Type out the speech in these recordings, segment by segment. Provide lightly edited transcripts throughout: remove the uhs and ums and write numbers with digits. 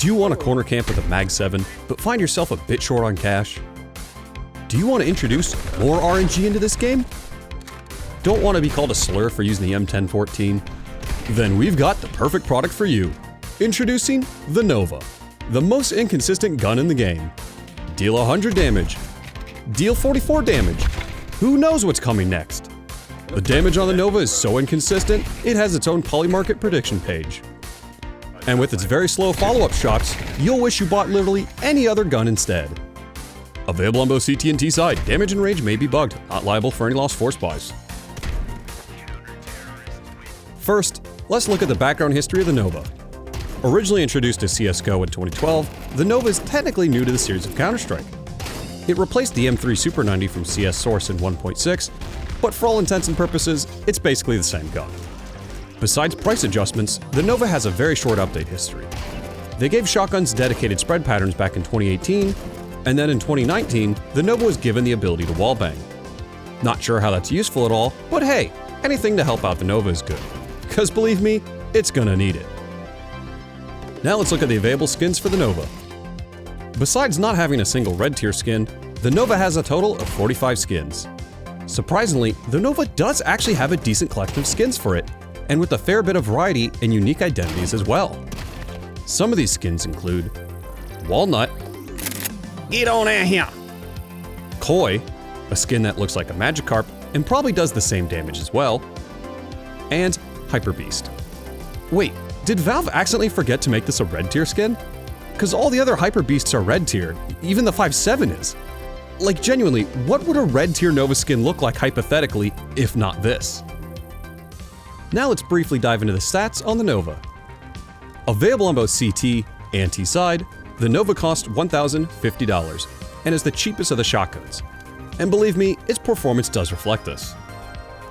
Do you want a corner camp with a Mag 7, but find yourself a bit short on cash? Do you want to introduce more RNG into this game? Don't want to be called a slur for using the M1014? Then we've got the perfect product for you. Introducing the Nova, the most inconsistent gun in the game. Deal 100 damage. Deal 44 damage. Who knows what's coming next? The damage on the Nova is so inconsistent, it has its own polymarket prediction page. And with its very slow follow-up shots, you'll wish you bought literally any other gun instead. Available on both CT and T side, damage and range may be bugged, not liable for any lost force buys. First, let's look at the background history of the Nova. Originally introduced to CSGO in 2012, the Nova is technically new to the series of Counter-Strike. It replaced the M3 Super 90 from CS Source in 1.6, but for all intents and purposes, it's basically the same gun. Besides price adjustments, the Nova has a very short update history. They gave shotguns dedicated spread patterns back in 2018, and then in 2019, the Nova was given the ability to wallbang. Not sure how that's useful at all, but hey, anything to help out the Nova is good. Cause believe me, it's gonna need it. Now let's look at the available skins for the Nova. Besides not having a single red tier skin, the Nova has a total of 45 skins. Surprisingly, the Nova does actually have a decent collection of skins for it, and with a fair bit of variety and unique identities as well. Some of these skins include Walnut, get on out here, Koi, a skin that looks like a Magikarp and probably does the same damage as well, and Hyper Beast. Wait, did Valve accidentally forget to make this a red tier skin? Cause all the other Hyper Beasts are red tier, even the 5.7 is. Like genuinely, what would a red tier Nova skin look like hypothetically, if not this? Now let's briefly dive into the stats on the Nova. Available on both CT and T side, the Nova costs $1,050 and is the cheapest of the shotguns. And believe me, its performance does reflect this.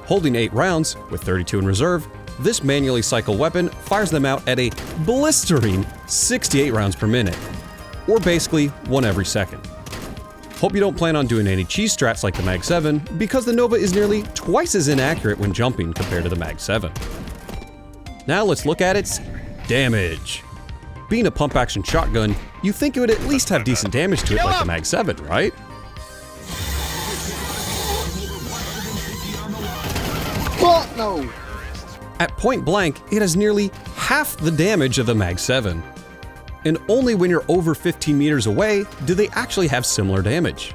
Holding 8 rounds, with 32 in reserve, this manually cycled weapon fires them out at a blistering 68 rounds per minute, or basically 1 every second. Hope you don't plan on doing any cheese strats like the Mag 7, because the Nova is nearly twice as inaccurate when jumping compared to the Mag 7. Now let's look at its damage. Being a pump-action shotgun, you think it would at least have decent damage to it like the Mag 7, right? Fuck no! At point blank, it has nearly half the damage of the Mag 7. And only when you're over 15 meters away do they actually have similar damage.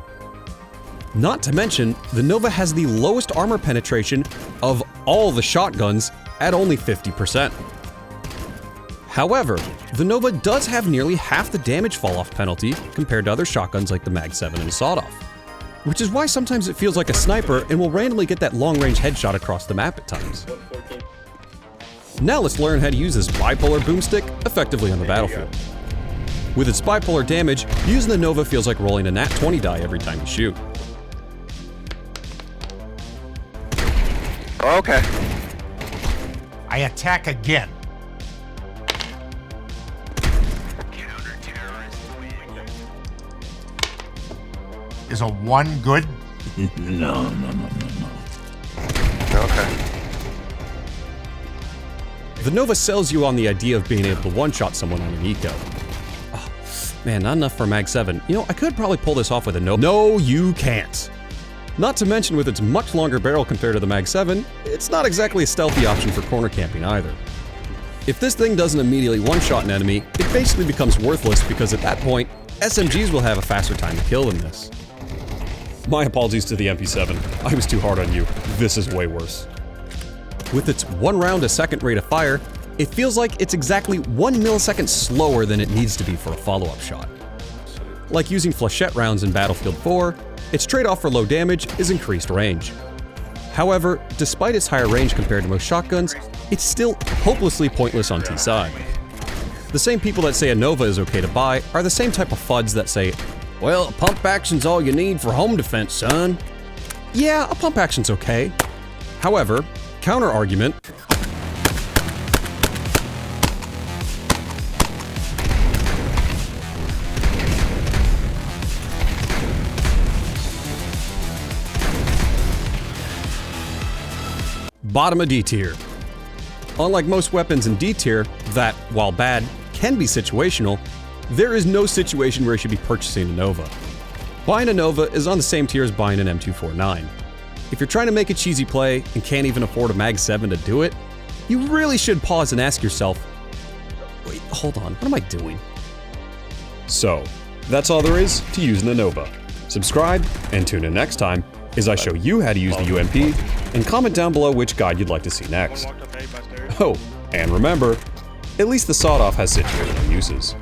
Not to mention, the Nova has the lowest armor penetration of all the shotguns at only 50%. However, the Nova does have nearly half the damage fall-off penalty compared to other shotguns like the Mag 7 and Sawed-Off, which is why sometimes it feels like a sniper and will randomly get that long-range headshot across the map at times. Now let's learn how to use this Bipolar Boomstick effectively on the battlefield. With its bipolar damage, using the Nova feels like rolling a nat 20 die every time you shoot. Okay. I attack again. Is a 1 good? No. Okay. The Nova sells you on the idea of being able to one-shot someone on an eco. Oh, man, not enough for Mag 7. You know, I could probably pull this off with a Nova. No, you can't. Not to mention with its much longer barrel compared to the Mag 7, it's not exactly a stealthy option for corner camping either. If this thing doesn't immediately one-shot an enemy, it basically becomes worthless because at that point, SMGs will have a faster time to kill than this. My apologies to the MP7. I was too hard on you. This is way worse. With its 1 round a second rate of fire, it feels like it's exactly 1 millisecond slower than it needs to be for a follow-up shot. Like using flechette rounds in Battlefield 4, its trade-off for low damage is increased range. However, despite its higher range compared to most shotguns, it's still hopelessly pointless on T side. The same people that say a Nova is okay to buy are the same type of fuds that say, well, a pump action's all you need for home defense, son. Yeah, a pump action's okay. However, counter-argument, bottom of D tier. Unlike most weapons in D tier that, while bad, can be situational, there is no situation where you should be purchasing a Nova. Buying a Nova is on the same tier as buying an M249. If you're trying to make a cheesy play and can't even afford a Mag 7 to do it, you really should pause and ask yourself, wait, hold on, what am I doing? So, that's all there is to using a Nova. Subscribe and tune in next time as I show you how to use the UMP, and comment down below which guide you'd like to see next. Oh, and remember, at least the sawed-off has situational uses.